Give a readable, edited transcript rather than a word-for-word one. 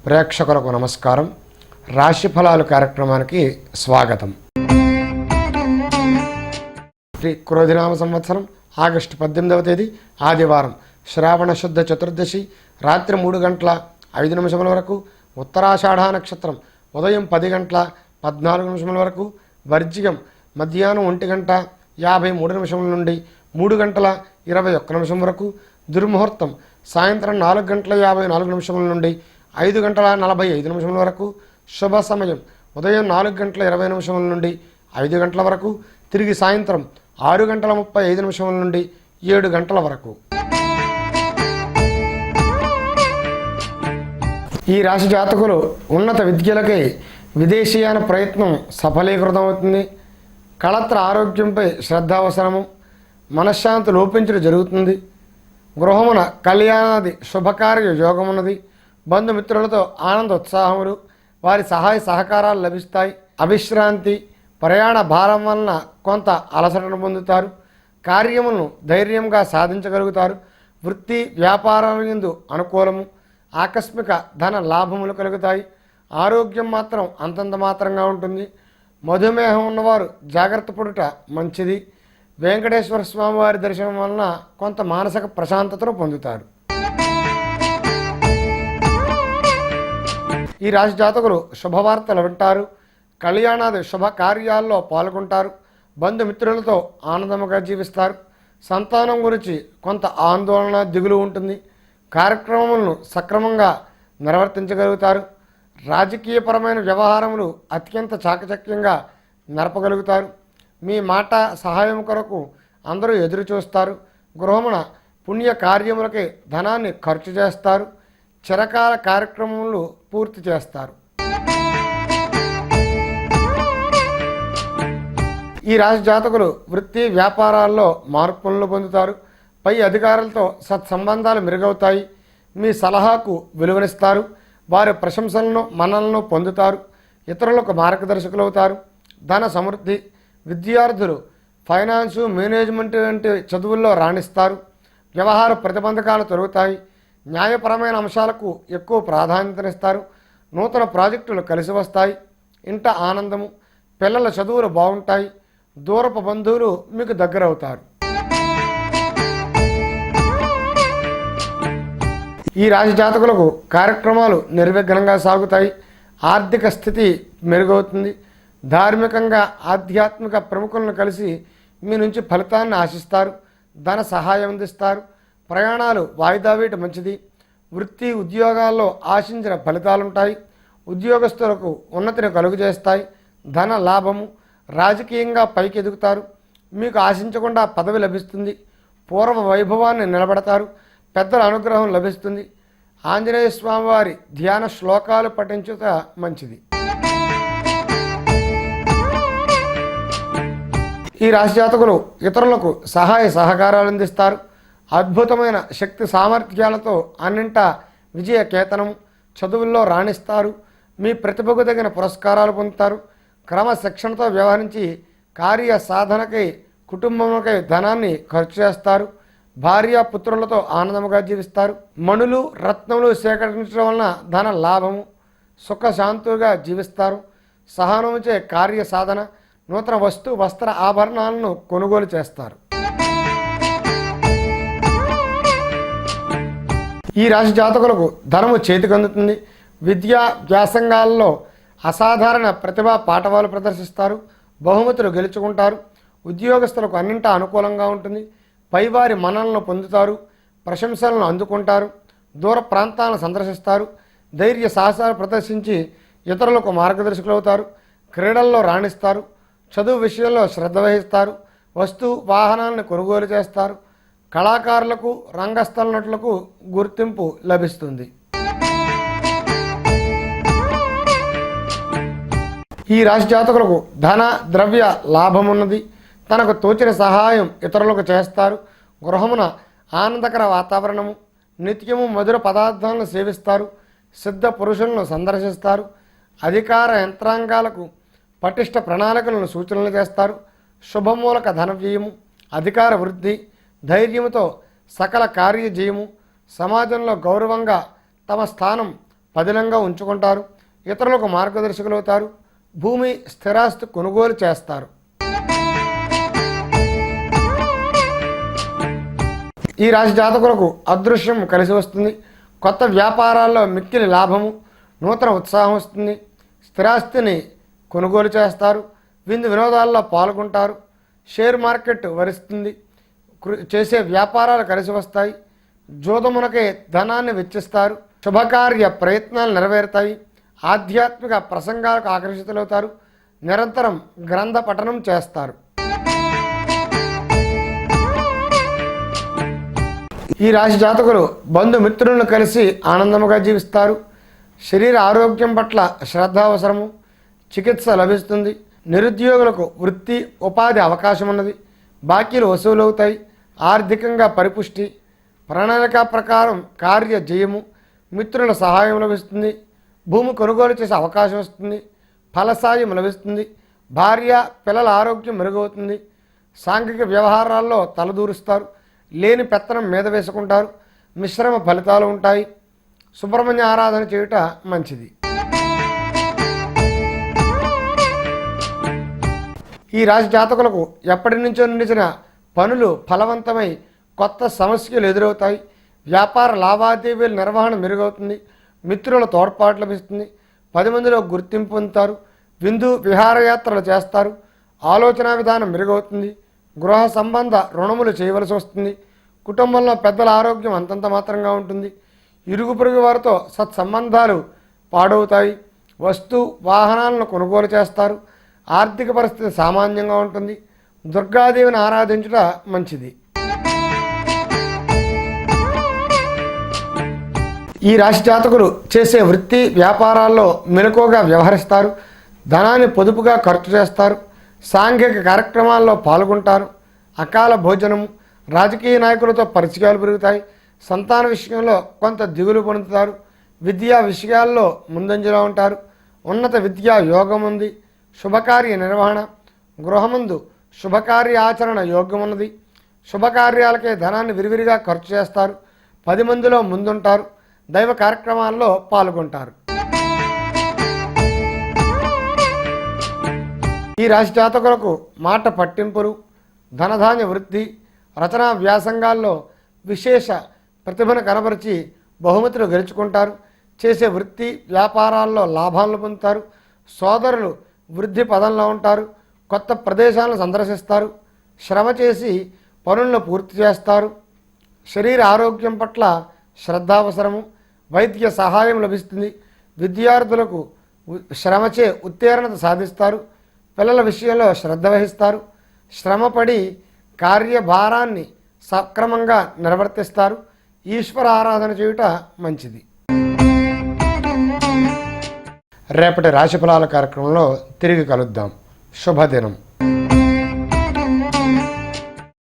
ప్రేక్షకులకు నమస్కారం. రాశి ఫలాలు కార్యక్రమానికి స్వాగతం. శ్రీ క్రోధినామ సంవత్సరం ఆగస్టు 18వ తేదీ ఆదివారం, శ్రావణ శుద్ధ చతుర్దశి, రాత్రి 3:05 వరకు, ఉత్తరాషాఢ నక్షత్రం ఉదయం 10:14 వరకు, వర్జికం మధ్యాహ్నం 1:53 నుండి 3:21 వరకు, దుర్ముహూర్తం సాయంత్రం 4:54 నుండి 5:45 వరకు, శుభ సమయం ఉదయం 4:20 నుండి 5 గంటల వరకు, తిరిగి సాయంత్రం 6:35 నుండి 7 గంటల వరకు. ఈ రాశి జాతకులు ఉన్నత విద్యలకై విదేశీయాన ప్రయత్నం సఫలీకృతమవుతుంది. కళత్ర ఆరోగ్యంపై శ్రద్ధ అవసరము. మనశ్శాంతి లోపించడం జరుగుతుంది. గృహమున కళ్యాణాది శుభకార్య యోగమున్నది. బంధుమిత్రులతో ఆనంద ఉత్సాహములు, వారి సహాయ సహకారాలు లభిస్తాయి. అవిశ్రాంతి, ప్రయాణ భారం వలన కొంత అలసటను పొందుతారు. కార్యములను ధైర్యంగా సాధించగలుగుతారు. వృత్తి వ్యాపారాల యందు అనుకూలము. ఆకస్మిక ధన లాభములు కలుగుతాయి. ఆరోగ్యం మాత్రం అంతంత మాత్రంగా ఉంటుంది. మధుమేహం ఉన్నవారు జాగ్రత్త పడుట మంచిది. వెంకటేశ్వర స్వామి వారి దర్శనం వలన కొంత మానసిక ప్రశాంతతను పొందుతారు. ఈ రాశి జాతకులు శుభవార్తలు వింటారు. కళ్యాణాది శుభ కార్యాల్లో పాల్గొంటారు. బంధుమిత్రులతో ఆనందముగా జీవిస్తారు. సంతానం గురించి కొంత ఆందోళన దిగులు ఉంటుంది. కార్యక్రమములను సక్రమంగా నిర్వర్తించగలుగుతారు. రాజకీయపరమైన వ్యవహారములు అత్యంత చాకచక్యంగా నడపగలుగుతారు. మీ మాట సహాయం కొరకు అందరూ ఎదురు చూస్తారు. గృహమున పుణ్య కార్యములకి ధనాన్ని ఖర్చు చేస్తారు. చిరకాల కార్యక్రమములు పూర్తి చేస్తారు. ఈ రాశి జాతకులు వృత్తి వ్యాపారాల్లో మార్పులను పొందుతారు. పై అధికారులతో సత్సంబంధాలు మెరుగవుతాయి. మీ సలహాకు విలువనిస్తారు. వారి ప్రశంసలను మన్ననలను పొందుతారు. ఇతరులకు మార్గదర్శకులవుతారు. ధన సమృద్ధి. విద్యార్థులు ఫైనాన్సు, మేనేజ్మెంట్ వంటి చదువుల్లో రాణిస్తారు. వ్యవహార ప్రతిబంధకాలు తొలగుతాయి. న్యాయపరమైన అంశాలకు ఎక్కువ ప్రాధాన్యతనిస్తారు. నూతన ప్రాజెక్టులు కలిసి వస్తాయి. ఇంట ఆనందము. పిల్లల చదువులు బాగుంటాయి. దూరపు బంధువులు మీకు దగ్గరవుతారు. ఈ రాశి జాతకులకు కార్యక్రమాలు నిర్విఘ్నంగా సాగుతాయి. ఆర్థిక స్థితి మెరుగవుతుంది. ధార్మికంగా ఆధ్యాత్మిక ప్రముఖులను కలిసి మీ నుంచి ఫలితాన్ని ఆశిస్తారు. ధన సహాయం అందిస్తారు. ప్రయాణాలు వాయిదా వేయటం మంచిది. వృత్తి ఉద్యోగాల్లో ఆశించిన ఫలితాలుంటాయి. ఉద్యోగస్తులకు ఉన్నతిని కలుగజేస్తాయి. ధన లాభము. రాజకీయంగా పైకి ఎదుగుతారు. మీకు ఆశించకుండా పదవి లభిస్తుంది. పూర్వ వైభవాన్ని నిలబెడతారు. పెద్దల అనుగ్రహం లభిస్తుంది. ఆంజనేయ స్వామి వారి ధ్యాన శ్లోకాలు పఠించుట మంచిది. ఈ రాశి జాతకులు ఇతరులకు సహాయ సహకారాలు అందిస్తారు. అద్భుతమైన శక్తి సామర్థ్యాలతో అన్నింటా విజయ కేతనం. చదువుల్లో రాణిస్తారు. మీ ప్రతిభకు తగిన పురస్కారాలు పొందుతారు. క్రమశిక్షణతో వ్యవహరించి కార్య సాధనకై కుటుంబములకై ధనాన్ని ఖర్చు చేస్తారు. భార్య పుత్రులతో ఆనందముగా జీవిస్తారు. మణులు రత్నములు సేకరించడం వలన ధన లాభము. సుఖశాంతులుగా జీవిస్తారు. సహనముచే కార్య సాధన. నూతన వస్త్ర ఆభరణాలను కొనుగోలు చేస్తారు. ఈ రాశి జాతకులకు ధనము చేతికి అందుతుంది. విద్యా వ్యాసంగాల్లో అసాధారణ ప్రతిభా పాఠవాలు ప్రదర్శిస్తారు. బహుమతులు గెలుచుకుంటారు. ఉద్యోగస్తులకు అన్నింటా అనుకూలంగా ఉంటుంది. పైవారి మన్ననలను పొందుతారు. ప్రశంసలను అందుకుంటారు. దూర ప్రాంతాలను సందర్శిస్తారు. ధైర్య సాహసాలు ప్రదర్శించి ఇతరులకు మార్గదర్శకులవుతారు. క్రీడల్లో రాణిస్తారు. చదువు విషయంలో శ్రద్ధ వహిస్తారు. వస్తు వాహనాలను కొనుగోలు చేస్తారు. కళాకారులకు, రంగస్థల నటులకు గుర్తింపు లభిస్తుంది. ఈ రాశి జాతకులకు ధన ద్రవ్య లాభమున్నది. తనకు తోచిన సహాయం ఇతరులకు చేస్తారు. గృహమున ఆనందకర వాతావరణము. నిత్యము మధుర పదార్థాలను సేవిస్తారు. సిద్ధ పురుషులను సందర్శిస్తారు. అధికార యంత్రాంగాలకు పటిష్ట ప్రణాళికలను సూచనలు చేస్తారు. శుభమూలక ధన వ్యయము. అధికార వృద్ధి. ధైర్యముతో సకల కార్యజయము. సమాజంలో గౌరవంగా తమ స్థానం పదిలంగా ఉంచుకుంటారు. ఇతరులకు మార్గదర్శకులు అవుతారు. భూమి స్థిరాస్తి కొనుగోలు చేస్తారు. ఈ రాశి జాతకులకు అదృశ్యం కలిసి వస్తుంది. కొత్త వ్యాపారాల్లో మిక్కిలి లాభము, నూతన ఉత్సాహం వస్తుంది. స్థిరాస్తిని కొనుగోలు చేస్తారు. విందు వినోదాల్లో పాల్గొంటారు. షేర్ మార్కెట్ వరిస్తుంది. చేసే వ్యాపారాలు కలిసి వస్తాయి. జోదమునకే ధనాన్ని వెచ్చిస్తారు. శుభకార్య ప్రయత్నాలు నెరవేరుతాయి. ఆధ్యాత్మిక ప్రసంగాలకు ఆకర్షితులవుతారు. నిరంతరం గ్రంథ పఠనం చేస్తారు. ఈ రాశి జాతకులు బంధుమిత్రులను కలిసి ఆనందముగా జీవిస్తారు. శరీర ఆరోగ్యం పట్ల శ్రద్ధ అవసరము. చికిత్స లభిస్తుంది. నిరుద్యోగులకు వృత్తి ఉపాధి అవకాశం ఉన్నది. బాకీలు వసూలవుతాయి. ఆర్థికంగా పరిపుష్టి. ప్రణాళిక ప్రకారం కార్య జయము. మిత్రుల సహాయం లభిస్తుంది. భూమి కొనుగోలు చేసే అవకాశం వస్తుంది. ఫలసాయం లభిస్తుంది. భార్య పిల్లల ఆరోగ్యం మెరుగవుతుంది. సాంఘిక వ్యవహారాల్లో తలదూరుస్తారు. లేని పెత్తనం మీద వేసుకుంటారు. మిశ్రమ ఫలితాలు ఉంటాయి. సుబ్రహ్మణ్య ఆరాధన చేయుట మంచిది. ఈ రాశి జాతకులకు ఎప్పటి నుంచో నిలిచిన పనులు ఫలవంతమై కొత్త సమస్యలు ఎదురవుతాయి. వ్యాపార లావాదేవీల నిర్వహణ మెరుగవుతుంది. మిత్రుల తోడ్పాటు లభిస్తుంది. 10 మందిలో గుర్తింపు పొందుతారు. విందు విహారయాత్రలు చేస్తారు. ఆలోచన విధానం మెరుగవుతుంది. గృహ సంబంధ రుణములు చేయవలసి వస్తుంది. కుటుంబంలో పెద్దల ఆరోగ్యం అంతంత మాత్రంగా ఉంటుంది. ఇరుగు పొరుగు వారితో సత్సంబంధాలు పాడవుతాయి. వస్తు వాహనాలను కొనుగోలు చేస్తారు. ఆర్థిక పరిస్థితి సామాన్యంగా ఉంటుంది. దుర్గాదేవిని ఆరాధించుట మంచిది. ఈ రాశి జాతకులు చేసే వృత్తి వ్యాపారాల్లో మెలకువగా వ్యవహరిస్తారు. ధనాన్ని పొదుపుగా ఖర్చు చేస్తారు. సాంఘిక కార్యక్రమాల్లో పాల్గొంటారు. అకాల భోజనము. రాజకీయ నాయకులతో పరిచయాలు పెరుగుతాయి. సంతాన విషయంలో కొంత దిగులు పొందుతారు. విద్యా విషయాల్లో ముందంజలో ఉంటారు. ఉన్నత విద్యా యోగం ఉంది. శుభకార్య నిర్వహణ. గృహమందు శుభకార్య ఆచరణ యోగం ఉన్నది. శుభకార్యాలకే ధనాన్ని విరివిరిగా ఖర్చు చేస్తారు. 10 మందిలో ముందుంటారు. దైవ కార్యక్రమాల్లో పాల్గొంటారు. ఈ రాశి జాతకులకు మాట పట్టింపులు, ధనధాన్య వృద్ధి, రచనా వ్యాసంగాల్లో విశేష ప్రతిభను కనబరిచి బహుమతులు గెలుచుకుంటారు. చేసే వృత్తి వ్యాపారాల్లో లాభాలను పొందుతారు. సోదరులు వృద్ధి పదంలో ఉంటారు. కొత్త ప్రదేశాలను సందర్శిస్తారు. శ్రమ చేసి పనులను పూర్తి చేస్తారు. శరీర ఆరోగ్యం పట్ల శ్రద్ధ అవసరము. వైద్య సహాయం లభిస్తుంది. విద్యార్థులకు శ్రమచే ఉత్తీర్ణత సాధిస్తారు. పిల్లల విషయంలో శ్రద్ధ వహిస్తారు. శ్రమపడి కార్యభారాన్ని సక్రమంగా నిర్వర్తిస్తారు. ఈశ్వర ఆరాధన చేయుట మంచిది. రేపటి రాశిఫలాల కార్యక్రమంలో తిరిగి కలుద్దాం. శుభదినం.